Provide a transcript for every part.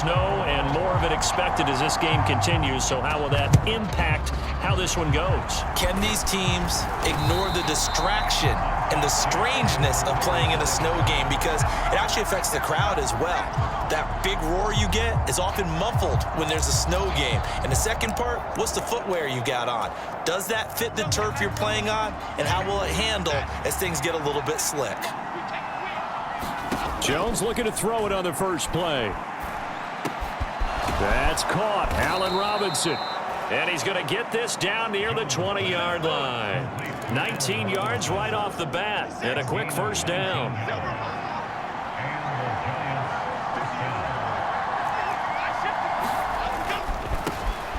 snow and more of it expected as this game continues. So how will that impact how this one goes? Can these teams ignore the distraction and the strangeness of playing in a snow game, because it actually affects the crowd as well? That big roar you get is often muffled when there's a snow game. And the second part, what's the footwear you got on? Does that fit the turf you're playing on? And how will it handle as things get a little bit slick? Jones looking to throw it on the first play. That's caught. Allen Robinson. And he's going to get this down near the 20-yard line. 19 yards right off the bat. And a quick first down.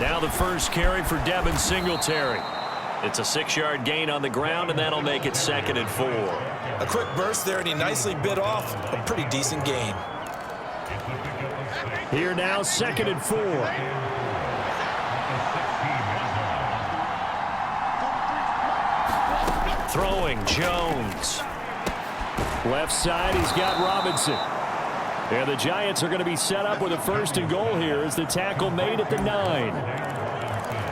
Now the first carry for Devin Singletary. It's a 6-yard gain on the ground, and that'll make it 2nd and 4. A quick burst there, and he nicely bit off a pretty decent gain. Here now, 2nd and 4. Throwing, Jones. Left side, he's got Robinson. And the Giants are going to be set up with a 1st and goal here as the tackle made at the 9.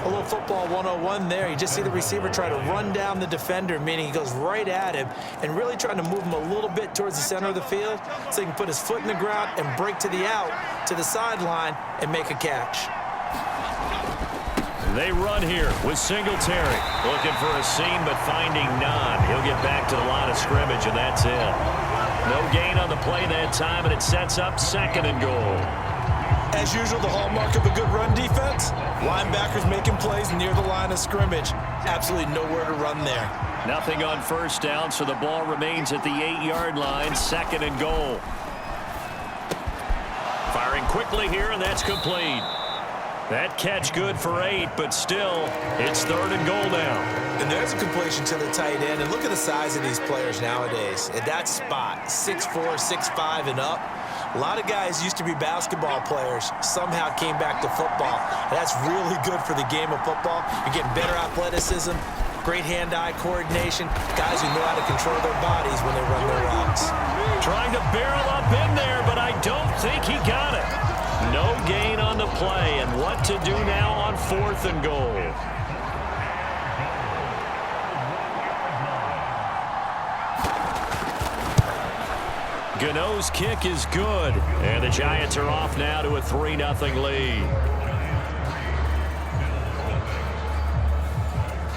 A little football 101 there. You just see the receiver try to run down the defender, meaning he goes right at him and really trying to move him a little bit towards the center of the field so he can put his foot in the ground and break to the out, to the sideline, and make a catch. They run here with Singletary. Looking for a seam, but finding none. He'll get back to the line of scrimmage, and that's it. No gain on the play that time, and it sets up 2nd and goal. As usual, the hallmark of a good run defense, linebackers making plays near the line of scrimmage. Absolutely nowhere to run there. Nothing on first down, so the ball remains at the 8-yard line, 2nd and goal. Firing quickly here, and that's complete. That catch good for 8, but still, it's 3rd and goal now. And there's a completion to the tight end. And look at the size of these players nowadays. At that spot, 6'4", 6'5", and up. A lot of guys used to be basketball players, somehow came back to football. And that's really good for the game of football. You're getting better athleticism, great hand-eye coordination, guys who know how to control their bodies when they run their routes. Trying to barrel up in there, but I don't think he got it. No gain on the play, and what to do now on 4th and goal. Gano's kick is good, and the Giants are off now to a 3-0 lead.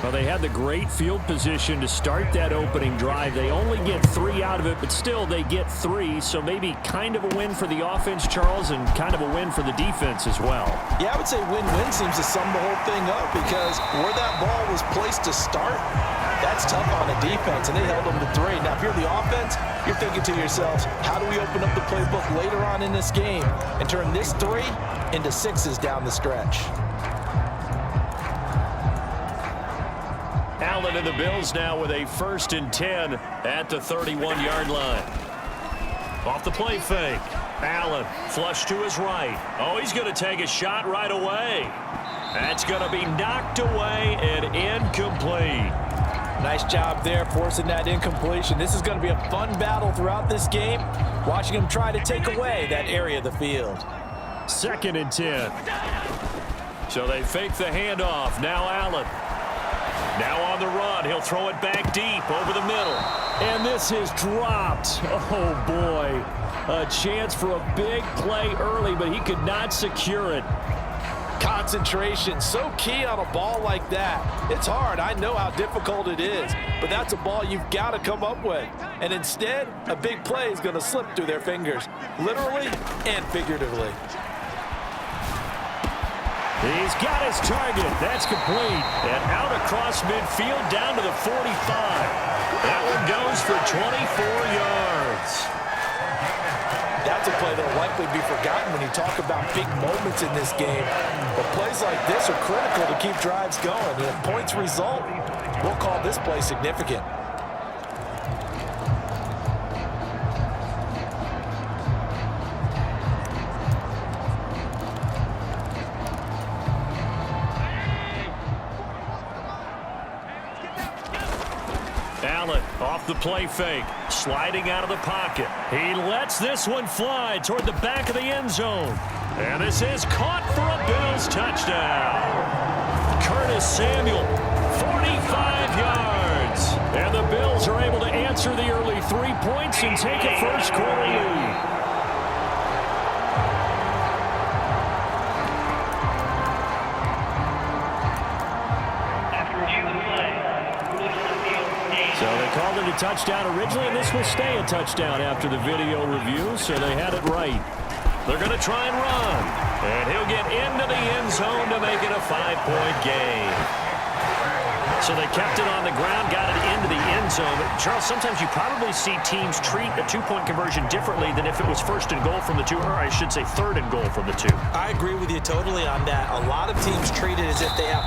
Well, they had the great field position to start that opening drive. They only get 3 out of it, but still they get 3, so maybe kind of a win for the offense, Charles, and kind of a win for the defense as well. Yeah, I would say win-win seems to sum the whole thing up, because where that ball was placed to start, that's tough on the defense, and they held them to 3. Now, if you're the offense, you're thinking to yourselves, how do we open up the playbook later on in this game and turn this 3 into 6s down the stretch? Allen and the Bills now with a 1st and 10 at the 31-yard line. Off the play fake. Allen flush to his right. Oh, he's going to take a shot right away. That's going to be knocked away and incomplete. Nice job there forcing that incompletion. This is going to be a fun battle throughout this game, watching him try to take away that area of the field. 2nd and 10. So they fake the handoff. Now Allen. Now on the run. He'll throw it back deep over the middle. And this is dropped. Oh, boy. A chance for a big play early, but he could not secure it. Concentration, so key on a ball like that. It's hard. I know how difficult it is, but that's a ball you've got to come up with. And instead, a big play is going to slip through their fingers, literally and figuratively. He's got his target. That's complete. And out across midfield down to the 45. That one goes for 24 yards. That's a play that will likely be forgotten when you talk about big moments in this game. But plays like this are critical to keep drives going. And if points result, we'll call this play significant. Allen off the play fake, sliding out of the pocket. He lets this one fly toward the back of the end zone. And this is caught for a Bills touchdown. Curtis Samuel, 45 yards. And the Bills are able to answer the early 3 points and take a first-quarter lead. So they called it a touchdown originally, and this will stay a touchdown after the video review, so they had it right. They're going to try and run, and he'll get into the end zone to make it a 5-point game. So they kept it on the ground, got it into the end zone. But Charles, sometimes you probably see teams treat a two-point conversion differently than if it was first and goal from the 2, or I should say third and goal from the 2. I agree with you totally on that. A lot of teams treat it as if they have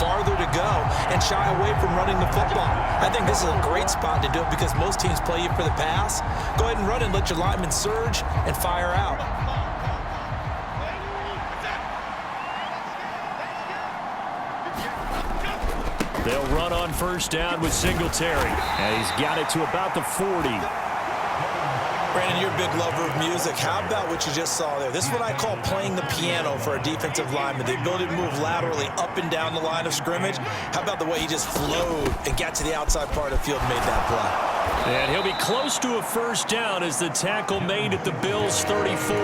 farther to go and shy away from running the football. I think this is a great spot to do it because most teams play you for the pass. Go ahead and run and let your linemen surge and fire out. They'll run on first down with Singletary, and he's got it to about the 40. Brandon, you're a big lover of music. How about what you just saw there? This is what I call playing the piano for a defensive lineman. The ability to move laterally up and down the line of scrimmage. How about the way he just flowed and got to the outside part of the field and made that play? And he'll be close to a first down as the tackle made at the Bills' 34.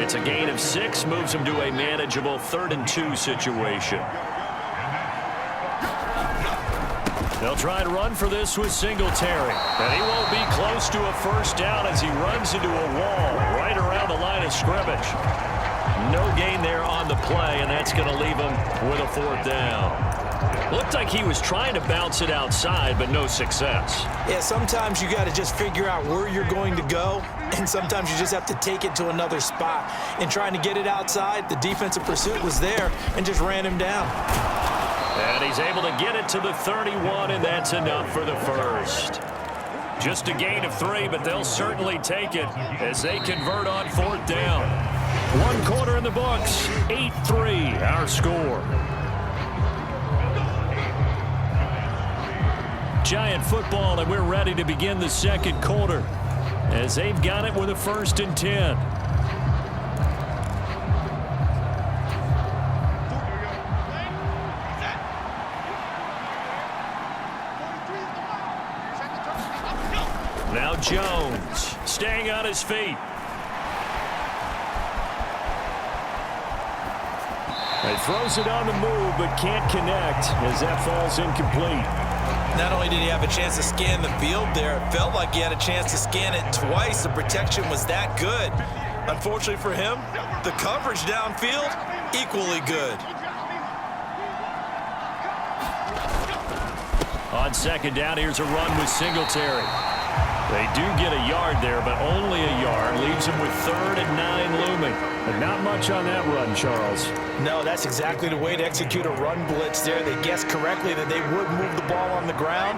It's a gain of 6, moves him to a manageable 3rd and 2 situation. They'll try and run for this with Singletary. And he won't be close to a first down as he runs into a wall right around the line of scrimmage. No gain there on the play, and that's going to leave him with a 4th down. Looked like he was trying to bounce it outside, but no success. Yeah, sometimes you got to just figure out where you're going to go, and sometimes you just have to take it to another spot. In trying to get it outside, the defensive pursuit was there and just ran him down. And he's able to get it to the 31, and that's enough for the first. Just a gain of 3, but they'll certainly take it as they convert on 4th down. 1 quarter in the books, 8-3, our score. Giant football, and we're ready to begin the second quarter as they've got it with a 1st and 10. Now Jones, staying on his feet. He throws it on the move, but can't connect as that falls incomplete. Not only did he have a chance to scan the field there, it felt like he had a chance to scan it twice. The protection was that good. Unfortunately for him, the coverage downfield, equally good. On 2nd down, here's a run with Singletary. They do get a yard there, but only a yard. Leaves him with 3rd and 9 looming. But not much on that run, Charles. No, that's exactly the way to execute a run blitz there. They guessed correctly that they would move the ball on the ground,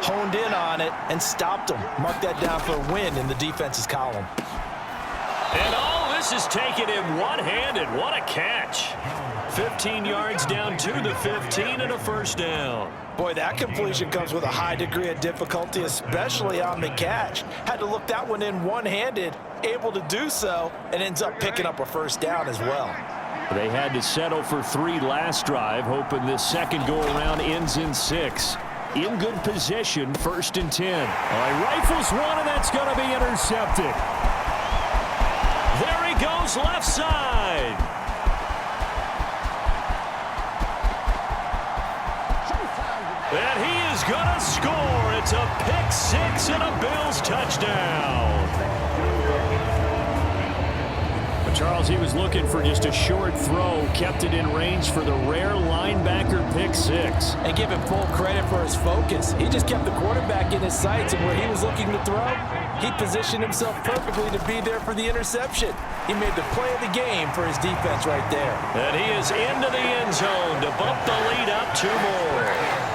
honed in on it, and stopped them. Mark that down for a win in the defense's column. And all this is taken in one-handed. What a catch. 15 yards down to the 15 and a 1st down. Boy, that completion comes with a high degree of difficulty, especially on the catch. Had to look that one in one-handed, able to do so, and ends up picking up a 1st down as well. They had to settle for 3 last drive, hoping this second go-around ends in 6. In good position, 1st and 10. He rifles one, and that's going to be intercepted. There he goes, left side. And he is going to score. It's a pick 6 and a Bills touchdown. But Charles, he was looking for just a short throw, kept it in range for the rare linebacker pick 6. And give him full credit for his focus. He just kept the quarterback in his sights, and where he was looking to throw, he positioned himself perfectly to be there for the interception. He made the play of the game for his defense right there. And he is into the end zone to bump the lead up 2 more.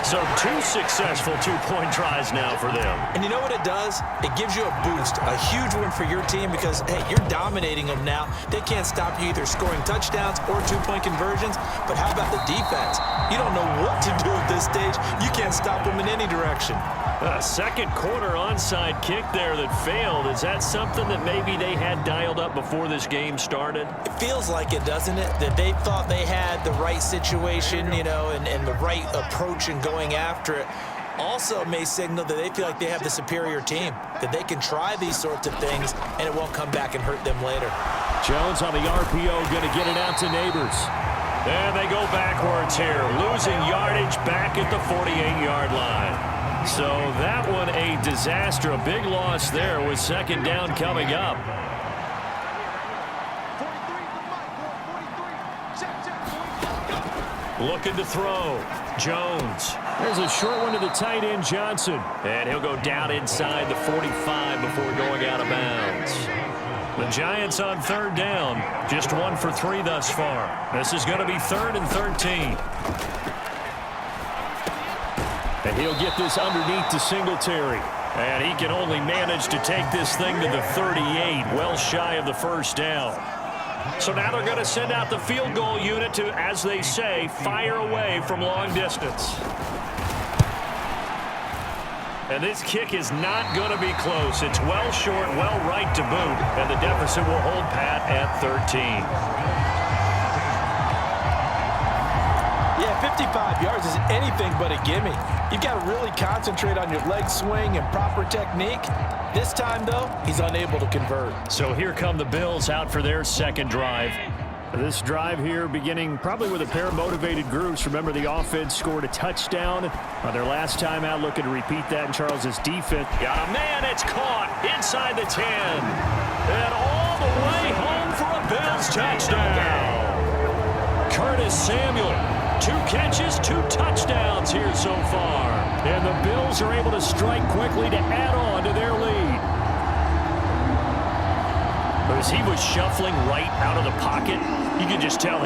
So 2 successful two-point tries now for them. And you know what it does? It gives you a boost, a huge one for your team because, hey, you're dominating them now. They can't stop you either scoring touchdowns or two-point conversions. But how about the defense? You don't know what to do at this stage. You can't stop them in any direction. A second quarter onside kick there that failed. Is that something that maybe they had dialed up before this game started? It feels like it, doesn't it? That they thought they had the right situation, you know, and the right approach in going after it. Also may signal that they feel like they have the superior team, that they can try these sorts of things and it won't come back and hurt them later. Jones on the RPO, going to get it out to Neighbors. And they go backwards here, losing yardage back at the 48-yard line. So that one a disaster, a big loss there with second down coming up. Looking to throw. Jones. There's a short one to the tight end, Johnson. And he'll go down inside the 45 before going out of bounds. The Giants on third down. Just 1 for 3 thus far. This is going to be 3rd and 13. And he'll get this underneath to Singletary. And he can only manage to take this thing to the 38, well shy of the first down. So now they're going to send out the field goal unit to, as they say, fire away from long distance. And this kick is not going to be close. It's well short, well right to boot. And the deficit will hold pat at 13. Yeah, 55 yards is anything but a gimme. You've got to really concentrate on your leg swing and proper technique. This time, though, he's unable to convert. So here come the Bills out for their second drive. This drive here beginning probably with a pair of motivated groups. Remember, the offense scored a touchdown on their last time out. Looking to repeat that in Charles's defense. Got a man, it's caught inside the 10. And all the way home for a Bills touchdown. Curtis Samuel. 2 catches, 2 touchdowns here so far. And the Bills are able to strike quickly to add on to their lead. But as he was shuffling right out of the pocket, you could just tell